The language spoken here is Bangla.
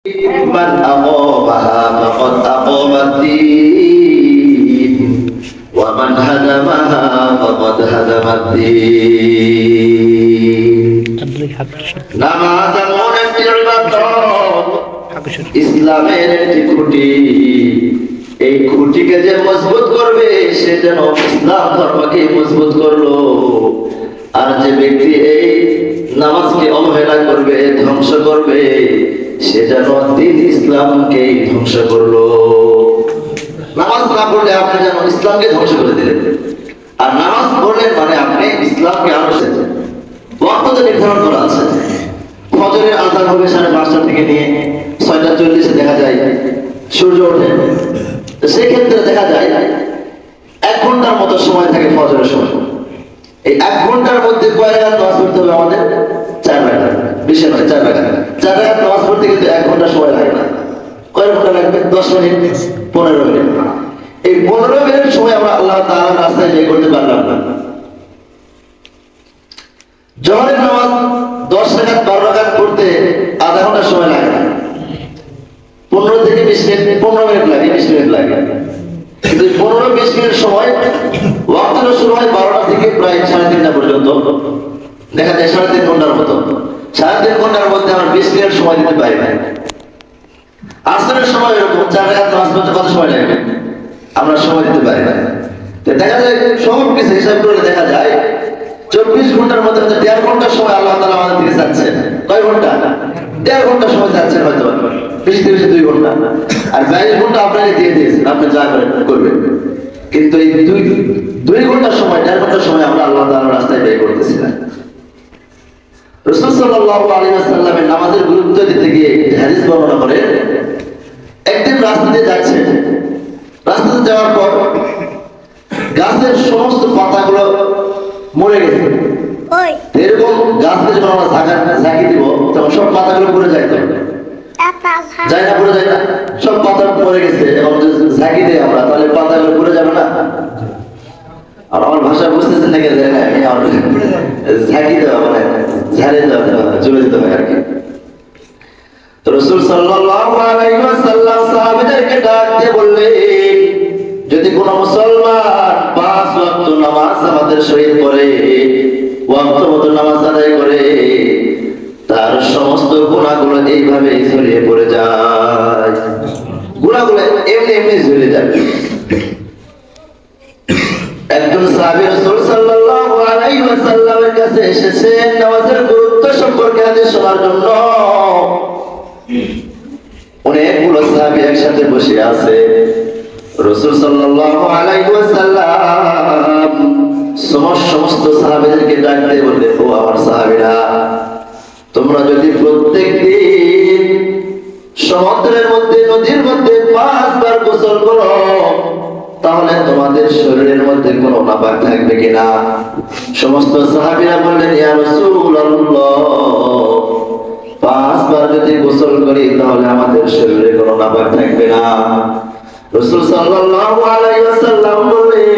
من أقامها فقد أقام الدين ومن هدمها فقد هدم الدين নামাজ এমন একটি ইবাদত ইসলামের একটি খুঁটি এই খুঁটিকে যে মজবুত করবে সে যেন ইসলাম ধর্মকে মজবুত করলো আর যে ব্যক্তি এই নামাজকে অবহেলা করবে ধ্বংস করবে সে যেন দিন ইসলামকে ধ্বংস করলো। নামাজ না পড়লে আপনি যেন ইসলামকে ধ্বংস করে দিলেন, আর নামাজ পড়লেন মানে আপনি ইসলামকে আরো ওয়াক্ত নির্ধারণ করা আছে। ফজরের আযান হবে 5:30 থেকে নিয়ে 6:40 দেখা যায় সূর্য ওঠে, সেই ক্ষেত্রে দেখা যায় 1 ঘন্টার মতো সময় থাকে ফজরের সময়। এই 1 ঘন্টার মধ্যে কয় রাকাত নামাজ পড়তে হবে আমাদের? 4 রাকাত, বেশি নয় 4 রাকাত। 4 রাকাত নামাজ পড়তে কিন্তু 1 ঘন্টা সময় লাগে না। কয় ঘন্টা লাগবে? 10 মিনিট, 15 মিনিট। এই 15 মিনিট সময় আমরা আল্লাহ তাআলার রাস্তায় ব্যয় করতে পারলাম না। জোহরের নামাজ 10 রাকাত 12 রাকাত পড়তে আধা ঘন্টা সময় লাগে না, 15 থেকে 20 মিনিট, 15 মিনিট লাগে, 20 মিনিট লাগে। কিন্তু 15-20 মিনিট সময় ওয়াক্তটা শুরু হয় 12টা থেকে প্রায় 3:30 পর্যন্ত, দেখা যায় 3.5 ঘন্টার মতো। 3.5 ঘন্টার মধ্যে আমরা 20 মিনিট সময় দিতে পারি না। আসরের সময় এরকম 4 রাকাত নামাজ পড়তে কত সময় লাগবে? আমরা সময় দিতে পারি না। তো দেখা যায় সব কিছু হিসাব করে দেখা যায় 24 ঘন্টার মধ্যে 1.5 ঘন্টা সময় আল্লাহ তাআলা আমাদের দিকে যাচ্ছেন। কয় ঘন্টা? 1.5 ঘন্টা সময় যাচ্ছেন হয়তো, বেশি থেকে বেশি 2 ঘন্টা। আর 22 ঘন্টা আপনাকে দিয়ে দিয়েছেন, আপনি যা করবেন। কিন্তু এই 2 ঘন্টা সময়, 1.5 ঘন্টা সময় আমরা আল্লাহ তাআলার রাস্তায় ব্যয় করতেছি না। রাসূল সাল্লাল্লাহু আলাইহি ওয়াসাল্লামের নামাজের গুরুত্ব দিতে গিয়ে হাদিস বর্ণনা করে, একদিন রাস্তা দিয়ে যাচ্ছেন, রাস্তাতে যাওয়ার পর গাছের সমস্ত পাতাগুলো মরে গেছে। এরকম গাছকে যখন আমরা ঝাঁকি দিব তখন সব পাতাগুলো পড়ে যায়, তো যায় না? পড়ে যায় না? সব পাতা পড়ে গেছে, এবং ঝাঁকি দেয় আমরা, তাহলে পাতাগুলো পড়ে যাবে না? আর আমার ভাষা বুঝতেছেন নাকি? ঝাঁকি দেওয়া মানে ঝাড়ে দেওয়া, চলে যেতে হয় আর কি। তো রাসূল সাল্লাল্লাহু আলাইহি ওয়াসাল্লাম সাহাবীদেরকে ডাক দিয়ে বললেন, যদি কোনো মুসলমান 5 ওয়াক্ত নামাজ আমাদের শহীদ করে, ওয়াক্ত মতো নামাজ আদায় করে, তার সমস্ত গুনাহগুলো এইভাবে ঝরে পড়ে যায়। গুনাহগুলো এমনি এমনি ঝরে যায়। একজন সাহাবী রাসূল সাল্লাল্লাহু আলাইহি ওয়াসাল্লামের কাছে এসেছেন নামাজের গুরুত্ব সম্পর্কে হাদিস শোনার জন্য। অনেকগুলো সাহাবী একসাথে বসে আছে। রাসূল সাল্লাল্লাহু আলাইহি ওয়াসাল্লাম সমস্ত সাহাবীদেরকে ডাক দিয়ে বললেন, ও আমার সাহাবীরা, তোমরা যদি প্রত্যেকদিন সমুদ্রের মধ্যে, নদীর মধ্যে 5 বার গোসল করো, তাহলে তোমাদের শরীরের মধ্যে কোনো নাপাক থাকবে কিনা? সমস্ত সাহাবীরা বললেন, ইয়া রাসূলুল্লাহ, 5 বার যদি গোসল করি তাহলে আমাদের শরীরে কোনো নাপাক থাকবে না। রাসূল সাল্লাল্লাহু আলাইহি ওয়াসাল্লাম বললেন,